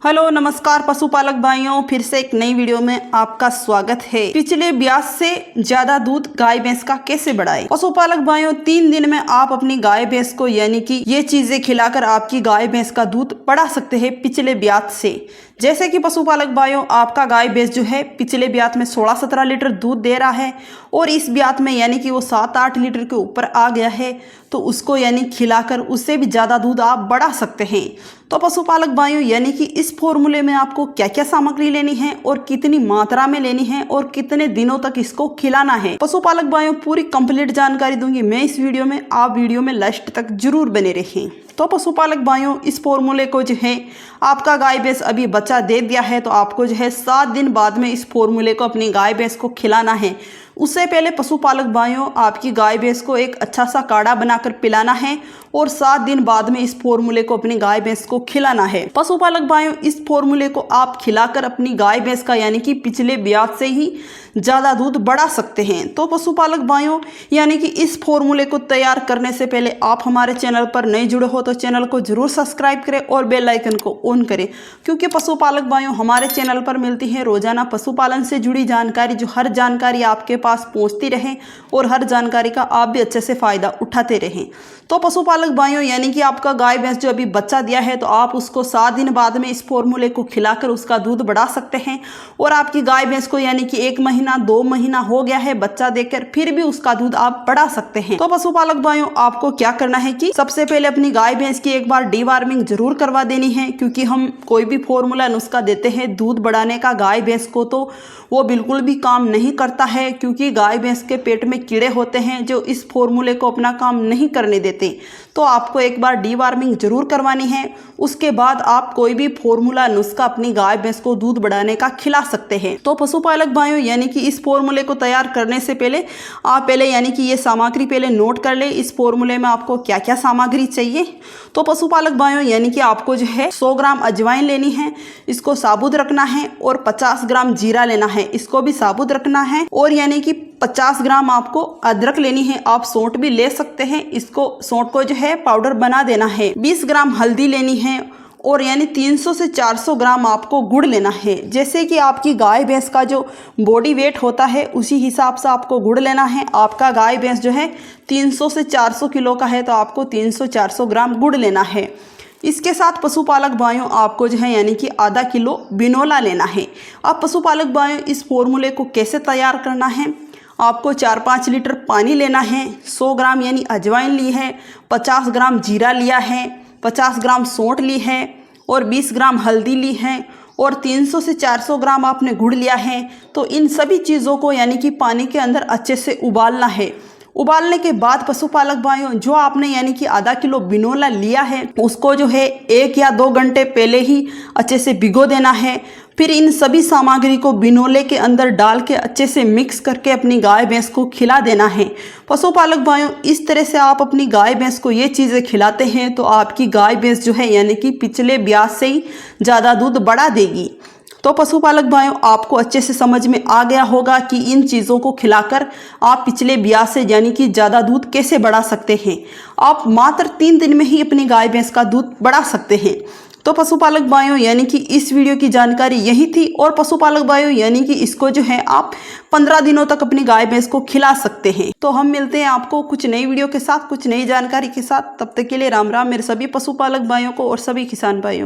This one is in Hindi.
हेलो नमस्कार पशुपालक भाइयों, फिर से एक नई वीडियो में आपका स्वागत है। पिछले ब्याज से ज्यादा दूध गाय भैंस का कैसे बढ़ाएं? पशुपालक भाइयों, 3 दिन में आप अपनी गाय भैंस को यानी कि ये चीजें खिलाकर आपकी गाय भैंस का दूध बढ़ा सकते हैं पिछले ब्याज से। जैसे कि पशुपालक भाइयों, आपका गाय भैंस जो है पिछले ब्याज में 16-17 लीटर दूध दे रहा है और इस ब्याज में यानी कि वो 7-8 लीटर के ऊपर आ गया है, तो उसको यानी खिलाकर उससे भी ज़्यादा दूध आप बढ़ा सकते हैं। तो पशुपालक भाइयों, यानी कि इस फॉर्मूले में आपको क्या क्या सामग्री लेनी है और कितनी मात्रा में लेनी है और कितने दिनों तक इसको खिलाना है, पशुपालक भाइयों पूरी कंप्लीट जानकारी दूंगी मैं इस वीडियो में। आप वीडियो में लास्ट तक जरूर बने रहें। तो पशुपालक भाइयों, इस फॉर्मूले को जो है आपका गाय भैंस अभी बच्चा दे दिया है, तो आपको जो है 7 दिन बाद में इस फॉर्मूले को अपनी गाय भैंस को खिलाना है। उससे पहले पशुपालक भाइयों, आपकी गाय भैंस को एक अच्छा सा काढ़ा बनाकर पिलाना है और 7 दिन बाद में इस फॉर्मूले को अपनी गाय भैंस को खिलाना है। पशुपालक भाइयों, इस फॉर्मूले को आप खिलाकर अपनी गाय भैंस का यानी कि पिछले ब्याज से ही ज़्यादा दूध बढ़ा सकते हैं। तो पशुपालक भाइयों, यानी कि इस फॉर्मूले को तैयार करने से पहले आप हमारे चैनल पर नए जुड़े हो तो चैनल को जरूर सब्सक्राइब करें और बेल आइकन को ऑन करें, क्योंकि पशुपालक भाइयों हमारे चैनल पर मिलती है रोजाना पशुपालन से जुड़ी जानकारी, जो हर जानकारी आपके पास पहुंचती रहे और हर जानकारी का आप भी अच्छे से फायदा उठाते रहें। तो पशुपालक भाइयों, यानी कि आपका गाय भैंस जो अभी बच्चा दिया है, तो आप उसको 7 दिन बाद में इस फॉर्मूले को खिलाकर उसका दूध बढ़ा सकते हैं। और आपकी गाय भैंस को यानी कि 1 महीना 2 महीना हो गया है बच्चा देकर, फिर भी उसका दूध आप बढ़ा सकते हैं। तो पशुपालक भाइयों, आपको क्या करना है कि सबसे पहले अपनी गाय भैंस की एक बार डीवार्मिंग जरूर करवा देनी है, क्योंकि हम कोई भी फॉर्मूला नुस्खा देते हैं दूध बढ़ाने का गाय भैंस को, तो वो बिल्कुल भी काम नहीं करता है, क्योंकि गाय भैंस के पेट में कीड़े होते हैं जो इस फॉर्मूले को अपना काम नहीं करने देते। तो आपको एक बार डीवार्मिंग जरूर करवानी है। उसके बाद आप कोई भी फॉर्मूला नुस्खा अपनी गाय भैंस को दूध बढ़ाने का खिला सकते हैं। तो पशुपालक भाइयों, यानी कि इस फॉर्मूले को तैयार करने से पहले आप पहले यानी कि ये सामग्री पहले नोट कर ले, इस फॉर्मूले में आपको क्या क्या सामग्री चाहिए। तो पशुपालक भाइयों, यानी कि आपको जो है 100 ग्राम अजवाइन लेनी है, इसको साबुत रखना है, और 50 ग्राम जीरा लेना है, इसको भी साबुत रखना है, और यानी कि 50 ग्राम आपको अदरक लेनी है। आप सौंठ भी ले सकते हैं, इसको सौंठ को जो है पाउडर बना देना है। 20 ग्राम हल्दी लेनी है, और यानी 300 से 400 ग्राम आपको गुड़ लेना है। जैसे कि आपकी गाय भैंस का जो बॉडी वेट होता है उसी हिसाब से आपको गुड़ लेना है। आपका गाय भैंस जो है 300 से 400 किलो का है, तो आपको 300-400 ग्राम गुड़ लेना है। इसके साथ पशुपालक भाइयों, आपको जो है यानी कि आधा किलो बिनोला लेना है। अब पशुपालक भाइयों, इस फॉर्मूले को कैसे तैयार करना है, आपको 4-5 लीटर पानी लेना है, 100 ग्राम यानी अजवाइन ली है, 50 ग्राम जीरा लिया है, 50 ग्राम सौंठ ली है, और 20 ग्राम हल्दी ली है, और 300 से 400 ग्राम आपने गुड़ लिया है। तो इन सभी चीज़ों को यानी कि पानी के अंदर अच्छे से उबालना है। उबालने के बाद पशुपालक भाइयों, जो आपने यानी कि आधा किलो बिनोला लिया है उसको जो है 1 या 2 घंटे पहले ही अच्छे से भिगो देना है। फिर इन सभी सामग्री को बिनोले के अंदर डाल के अच्छे से मिक्स करके अपनी गाय भैंस को खिला देना है। पशुपालक भाइयों, इस तरह से आप अपनी गाय भैंस को ये चीज़ें खिलाते हैं तो आपकी गाय भैंस जो है यानी कि पिछले ब्याज से ही ज़्यादा दूध बढ़ा देगी। तो पशुपालक भाइयों, आपको अच्छे से समझ में आ गया होगा कि इन चीज़ों को खिलाकर आप पिछले ब्याज से यानी कि ज़्यादा दूध कैसे बढ़ा सकते हैं। आप मात्र 3 दिन में ही अपनी गाय भैंस का दूध बढ़ा सकते हैं। तो पशुपालक भाइयों, यानी कि इस वीडियो की जानकारी यही थी। और पशुपालक भाइयों, यानी कि इसको जो है आप 15 दिनों तक अपनी गाय भैंस को खिला सकते हैं। तो हम मिलते हैं आपको कुछ नई वीडियो के साथ, कुछ नई जानकारी के साथ। तब तक के लिए राम राम मेरे सभी पशुपालक भाइयों को और सभी किसान भाइयों को।